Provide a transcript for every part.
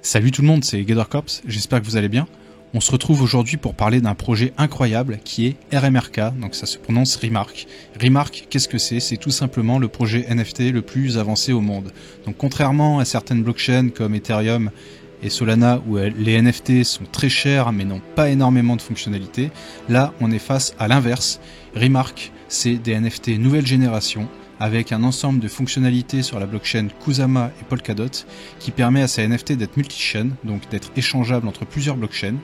Salut tout le monde, c'est GatorCorps, j'espère que vous allez bien. On se retrouve aujourd'hui pour parler d'un projet incroyable qui est RMRK, donc ça se prononce Remark. Remark, qu'est-ce que c'est? C'est tout simplement le projet NFT le plus avancé au monde. Donc contrairement à certaines blockchains comme Ethereum et Solana où les NFT sont très chers mais n'ont pas énormément de fonctionnalités, là on est face à l'inverse. Remark, c'est des NFT nouvelle génération avec un ensemble de fonctionnalités sur la blockchain Kusama et Polkadot qui permet à ces NFT d'être multi-chain, donc d'être échangeables entre plusieurs blockchains.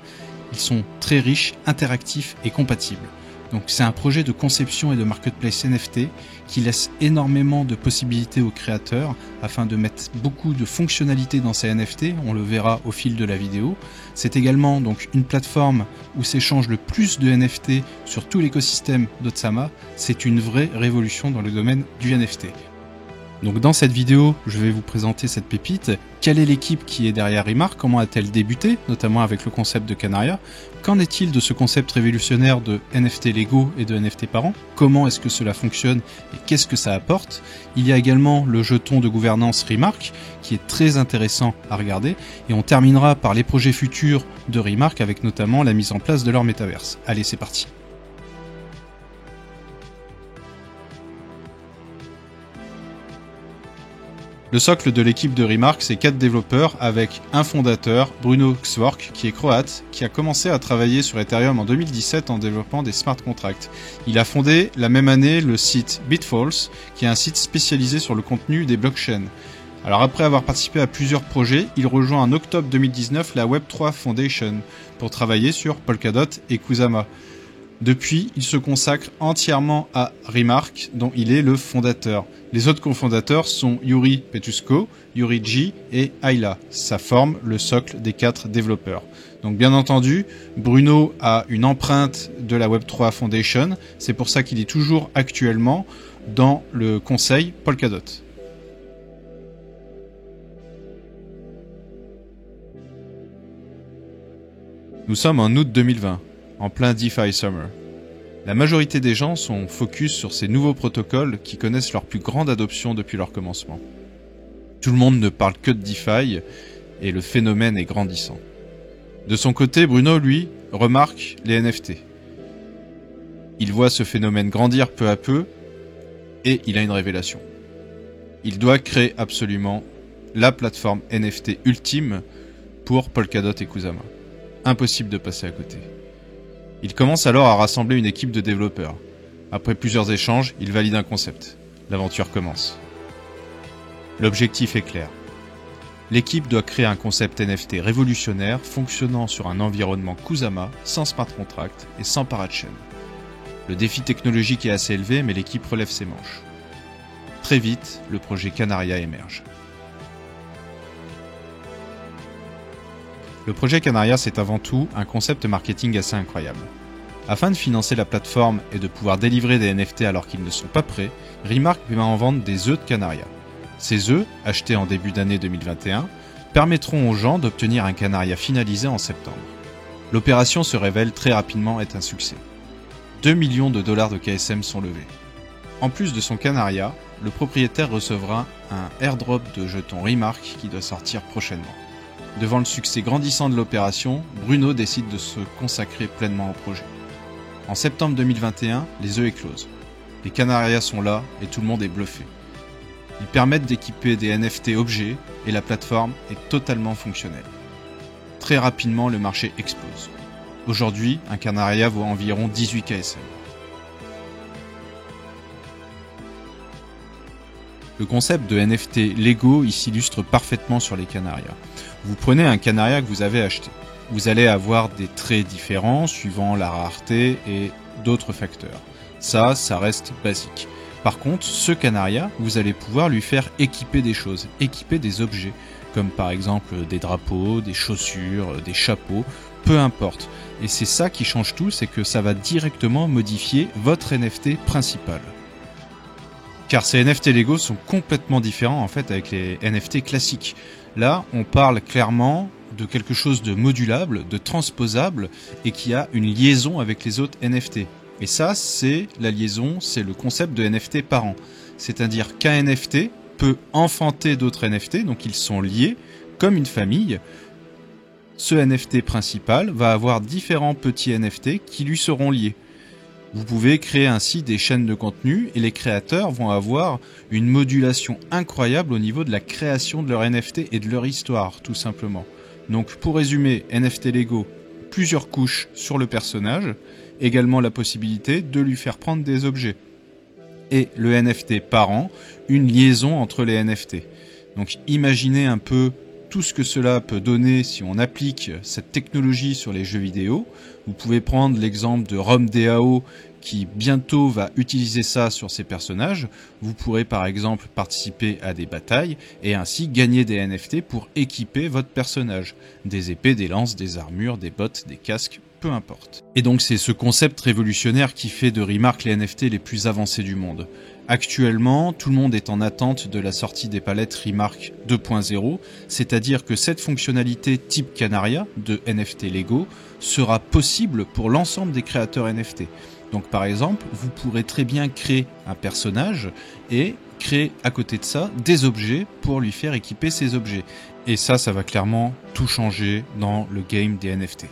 Ils sont très riches, interactifs et compatibles. Donc c'est un projet de conception et de marketplace NFT qui laisse énormément de possibilités aux créateurs afin de mettre beaucoup de fonctionnalités dans ces NFT, on le verra au fil de la vidéo. C'est également donc une plateforme où s'échangent le plus de NFT sur tout l'écosystème d'Otsama. C'est une vraie révolution dans le domaine du NFT. Donc dans cette vidéo, je vais vous présenter cette pépite. Quelle est l'équipe qui est derrière Remark? Comment a-t-elle débuté, notamment avec le concept de Canaria? Qu'en est-il de ce concept révolutionnaire de NFT Lego et de NFT par an? Comment est-ce que cela fonctionne et qu'est-ce que ça apporte? Il y a également le jeton de gouvernance Remark qui est très intéressant à regarder et on terminera par les projets futurs de Remark avec notamment la mise en place de leur métaverse. Allez, c'est parti. Le socle de l'équipe de Remark, c'est 4 développeurs avec un fondateur, Bruno Xwork, qui est croate, qui a commencé à travailler sur Ethereum en 2017 en développant des smart contracts. Il a fondé la même année le site Bitfalls, qui est un site spécialisé sur le contenu des blockchains. Alors après avoir participé à plusieurs projets, il rejoint en octobre 2019 la Web3 Foundation pour travailler sur Polkadot et Kusama. Depuis, il se consacre entièrement à Remark, dont il est le fondateur. Les autres cofondateurs sont Yuri Petusko, Yuri G et Ayla. Ça forme le socle des 4 développeurs. Donc bien entendu, Bruno a une empreinte de la Web3 Foundation. C'est pour ça qu'il est toujours actuellement dans le conseil Polkadot. Nous sommes en août 2020. En plein DeFi Summer. La majorité des gens sont focus sur ces nouveaux protocoles qui connaissent leur plus grande adoption depuis leur commencement. Tout le monde ne parle que de DeFi et le phénomène est grandissant. De son côté, Bruno, lui, remarque les NFT. Il voit ce phénomène grandir peu à peu et il a une révélation. Il doit créer absolument la plateforme NFT ultime pour Polkadot et Kusama. Impossible de passer à côté. Il commence alors à rassembler une équipe de développeurs. Après plusieurs échanges, il valide un concept. L'aventure commence. L'objectif est clair. L'équipe doit créer un concept NFT révolutionnaire fonctionnant sur un environnement Kusama, sans smart contract et sans parachain. Le défi technologique est assez élevé, mais l'équipe relève ses manches. Très vite, le projet Canaria émerge. Le projet Canaria, c'est avant tout un concept marketing assez incroyable. Afin de financer la plateforme et de pouvoir délivrer des NFT alors qu'ils ne sont pas prêts, Remark met en vente des œufs de Canaria. Ces œufs, achetés en début d'année 2021, permettront aux gens d'obtenir un Canaria finalisé en septembre. L'opération se révèle très rapidement être un succès. 2 millions de dollars de KSM sont levés. En plus de son Canaria, le propriétaire recevra un airdrop de jetons Remark qui doit sortir prochainement. Devant le succès grandissant de l'opération, Bruno décide de se consacrer pleinement au projet. En septembre 2021, les œufs éclosent. Les Canaria sont là et tout le monde est bluffé. Ils permettent d'équiper des NFT objets et la plateforme est totalement fonctionnelle. Très rapidement, le marché explose. Aujourd'hui, un Canaria vaut environ 18 KSM. Le concept de NFT Lego s'illustre parfaitement sur les Canaria. Vous prenez un Canaria que vous avez acheté. Vous allez avoir des traits différents suivant la rareté et d'autres facteurs. Ça reste basique. Par contre, ce Canaria, vous allez pouvoir lui faire équiper des choses, équiper des objets, comme par exemple des drapeaux, des chaussures, des chapeaux, peu importe. Et c'est ça qui change tout, c'est que ça va directement modifier votre NFT principal. Car ces NFT Lego sont complètement différents en fait avec les NFT classiques. Là, on parle clairement de quelque chose de modulable, de transposable et qui a une liaison avec les autres NFT. Et ça, c'est la liaison, c'est le concept de NFT parent. C'est-à-dire qu'un NFT peut enfanter d'autres NFT, donc ils sont liés comme une famille, Ce NFT principal va avoir différents petits NFT qui lui seront liés. Vous pouvez créer ainsi des chaînes de contenu et les créateurs vont avoir une modulation incroyable au niveau de la création de leur NFT et de leur histoire, tout simplement. Donc pour résumer, NFT Lego, plusieurs couches sur le personnage, également la possibilité de lui faire prendre des objets. Et le NFT parent, une liaison entre les NFT. Donc imaginez un peu tout ce que cela peut donner si on applique cette technologie sur les jeux vidéo. Vous pouvez prendre l'exemple de RomDAO qui bientôt va utiliser ça sur ses personnages. Vous pourrez par exemple participer à des batailles et ainsi gagner des NFT pour équiper votre personnage. Des épées, des lances, des armures, des bottes, des casques, peu importe. Et donc c'est ce concept révolutionnaire qui fait de Remark les NFT les plus avancés du monde. Actuellement, tout le monde est en attente de la sortie des palettes Remark 2.0, c'est-à-dire que cette fonctionnalité type Canaria de NFT Lego sera possible pour l'ensemble des créateurs NFT. Donc par exemple, vous pourrez très bien créer un personnage et créer à côté de ça des objets pour lui faire équiper ces objets. Et ça va clairement tout changer dans le game des NFT.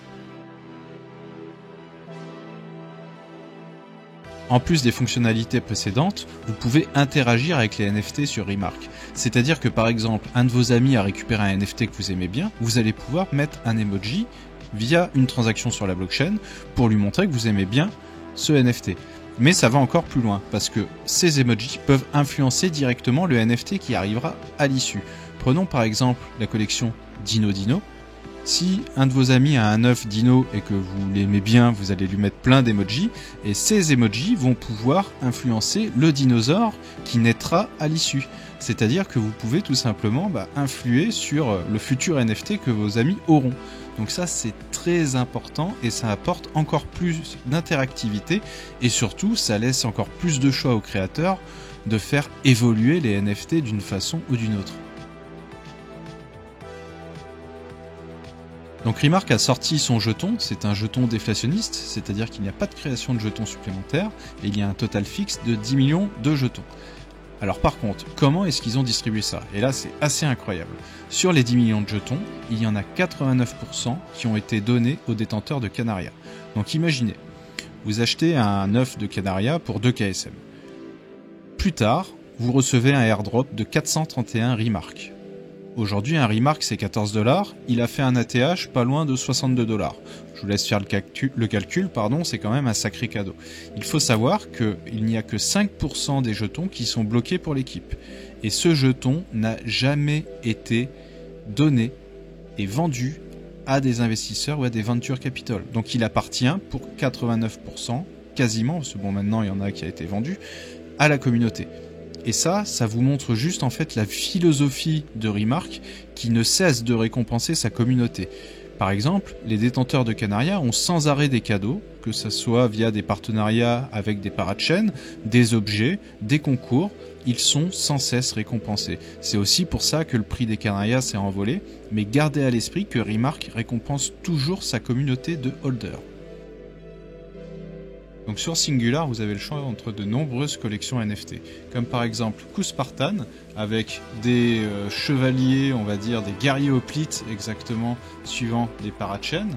En plus des fonctionnalités précédentes, vous pouvez interagir avec les NFT sur Remark. C'est-à-dire que par exemple, un de vos amis a récupéré un NFT que vous aimez bien, vous allez pouvoir mettre un emoji via une transaction sur la blockchain pour lui montrer que vous aimez bien ce NFT. Mais ça va encore plus loin, parce que ces emojis peuvent influencer directement le NFT qui arrivera à l'issue. Prenons par exemple la collection Dino Dino. Si un de vos amis a un œuf dino et que vous l'aimez bien, vous allez lui mettre plein d'emojis, et ces emojis vont pouvoir influencer le dinosaure qui naîtra à l'issue. C'est-à-dire que vous pouvez tout simplement influer sur le futur NFT que vos amis auront. Donc ça c'est très important et ça apporte encore plus d'interactivité et surtout ça laisse encore plus de choix aux créateurs de faire évoluer les NFT d'une façon ou d'une autre. Donc Remark a sorti son jeton, c'est un jeton déflationniste, c'est-à-dire qu'il n'y a pas de création de jetons supplémentaires et il y a un total fixe de 10 millions de jetons. Alors par contre, comment est-ce qu'ils ont distribué ça? Et là c'est assez incroyable. Sur les 10 millions de jetons, il y en a 89% qui ont été donnés aux détenteurs de Canaria. Donc imaginez, vous achetez un œuf de Canaria pour 2 KSM. Plus tard, vous recevez un airdrop de 431 Remark. Aujourd'hui, un Remark c'est 14$, il a fait un ATH pas loin de 62$. Je vous laisse faire le calcul, c'est quand même un sacré cadeau. Il faut savoir qu'il n'y a que 5% des jetons qui sont bloqués pour l'équipe. Et ce jeton n'a jamais été donné et vendu à des investisseurs ou à des venture capital. Donc il appartient pour 89%, quasiment, parce que maintenant il y en a qui a été vendu, à la communauté. Et ça vous montre juste en fait la philosophie de Remark qui ne cesse de récompenser sa communauté. Par exemple, les détenteurs de Canaria ont sans arrêt des cadeaux, que ce soit via des partenariats avec des parachains, des objets, des concours, ils sont sans cesse récompensés. C'est aussi pour ça que le prix des Canaria s'est envolé, mais gardez à l'esprit que Remark récompense toujours sa communauté de holders. Donc sur Singular, vous avez le choix entre de nombreuses collections NFT, comme par exemple Coup Spartan, avec des chevaliers, on va dire des guerriers hoplites, exactement, suivant les parachains.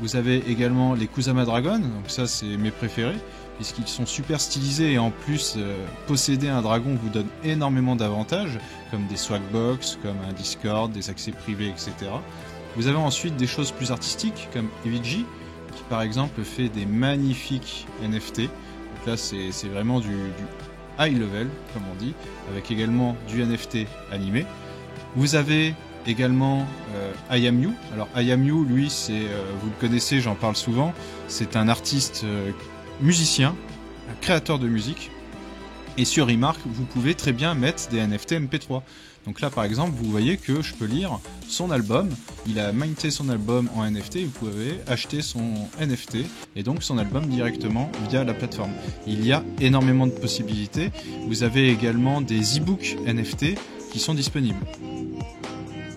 Vous avez également les Kusama Dragon, donc ça c'est mes préférés, puisqu'ils sont super stylisés et en plus posséder un dragon vous donne énormément d'avantages, comme des swagbox, comme un Discord, des accès privés, etc. Vous avez ensuite des choses plus artistiques, comme Evigi, qui par exemple fait des magnifiques NFT. Donc là c'est vraiment du high level comme on dit, avec également du NFT animé. Vous avez également I Am You. Alors I Am You, lui c'est vous le connaissez, j'en parle souvent, c'est un artiste musicien, un créateur de musique. Et sur Remark, vous pouvez très bien mettre des NFT MP3. Donc là, par exemple, vous voyez que je peux lire son album. Il a minté son album en NFT. Vous pouvez acheter son NFT et donc son album directement via la plateforme. Il y a énormément de possibilités. Vous avez également des e-books NFT qui sont disponibles.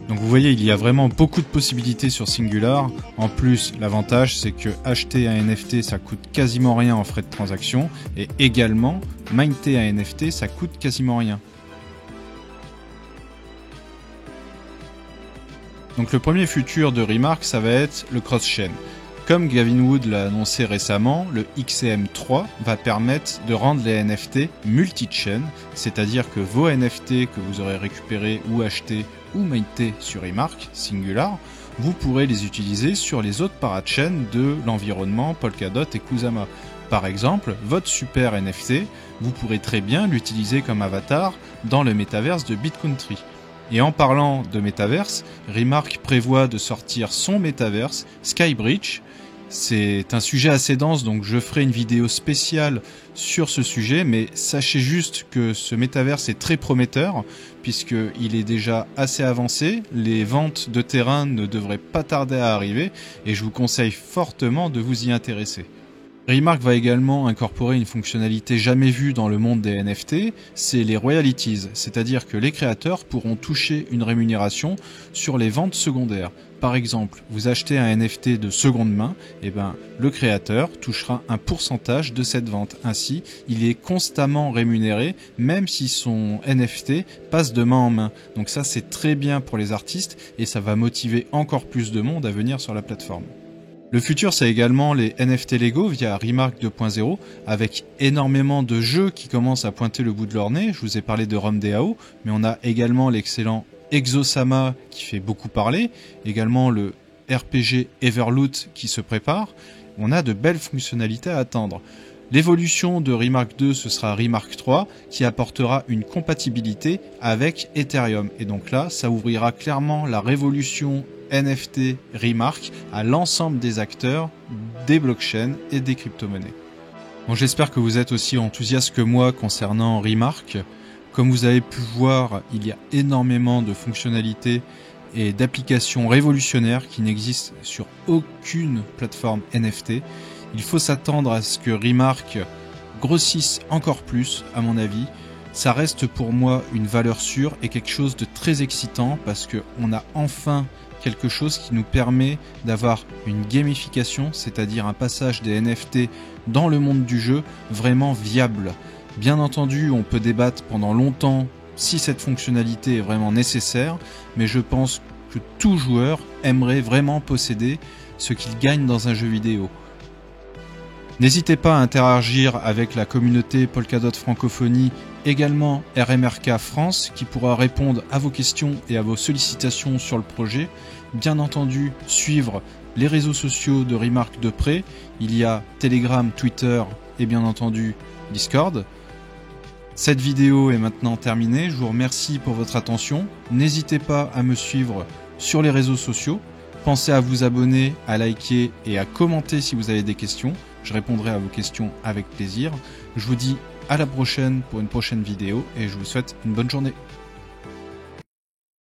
Donc vous voyez, il y a vraiment beaucoup de possibilités sur Singular. En plus, l'avantage, c'est que acheter un NFT, ça coûte quasiment rien en frais de transaction. Et également, minter un NFT, ça coûte quasiment rien. Donc le premier futur de Remark, ça va être le cross-chain. Comme Gavin Wood l'a annoncé récemment, le XCM3 va permettre de rendre les NFT multi-chain, c'est-à-dire que vos NFT que vous aurez récupérés ou achetés ou mintés sur Remark, Singular, vous pourrez les utiliser sur les autres parachains de l'environnement Polkadot et Kusama. Par exemple, votre super NFT, vous pourrez très bien l'utiliser comme avatar dans le métaverse de BitCountry. Et en parlant de métaverse, Remark prévoit de sortir son métaverse, Skybridge. C'est un sujet assez dense, donc je ferai une vidéo spéciale sur ce sujet, mais sachez juste que ce métaverse est très prometteur, puisqu'il est déjà assez avancé, les ventes de terrain ne devraient pas tarder à arriver, et je vous conseille fortement de vous y intéresser. Remark va également incorporer une fonctionnalité jamais vue dans le monde des NFT, c'est les royalties, c'est-à-dire que les créateurs pourront toucher une rémunération sur les ventes secondaires. Par exemple, vous achetez un NFT de seconde main, et le créateur touchera un pourcentage de cette vente. Ainsi, il est constamment rémunéré, même si son NFT passe de main en main. Donc ça, c'est très bien pour les artistes et ça va motiver encore plus de monde à venir sur la plateforme. Le futur, c'est également les NFT Lego via Remark 2.0, avec énormément de jeux qui commencent à pointer le bout de leur nez. Je vous ai parlé de RomDAO, mais on a également l'excellent Exosama qui fait beaucoup parler, également le RPG Everloot qui se prépare. On a de belles fonctionnalités à attendre. L'évolution de Remark 2, ce sera Remark 3 qui apportera une compatibilité avec Ethereum. Et donc là, ça ouvrira clairement la révolution NFT Remark à l'ensemble des acteurs, des blockchains et des crypto-monnaies. Bon, j'espère que vous êtes aussi enthousiaste que moi concernant Remark. Comme vous avez pu voir, il y a énormément de fonctionnalités et d'applications révolutionnaires qui n'existent sur aucune plateforme NFT. Il faut s'attendre à ce que Remark grossisse encore plus, à mon avis. Ça reste pour moi une valeur sûre et quelque chose de très excitant parce qu'on a enfin quelque chose qui nous permet d'avoir une gamification, c'est-à-dire un passage des NFT dans le monde du jeu vraiment viable. Bien entendu, on peut débattre pendant longtemps si cette fonctionnalité est vraiment nécessaire, mais je pense que tout joueur aimerait vraiment posséder ce qu'il gagne dans un jeu vidéo. N'hésitez pas à interagir avec la communauté Polkadot Francophonie, également RMRK France, qui pourra répondre à vos questions et à vos sollicitations sur le projet. Bien entendu, suivre les réseaux sociaux de Remark de près. Il y a Telegram, Twitter et bien entendu Discord. Cette vidéo est maintenant terminée. Je vous remercie pour votre attention. N'hésitez pas à me suivre sur les réseaux sociaux. Pensez à vous abonner, à liker et à commenter si vous avez des questions. Je répondrai à vos questions avec plaisir. Je vous dis à la prochaine pour une prochaine vidéo et je vous souhaite une bonne journée.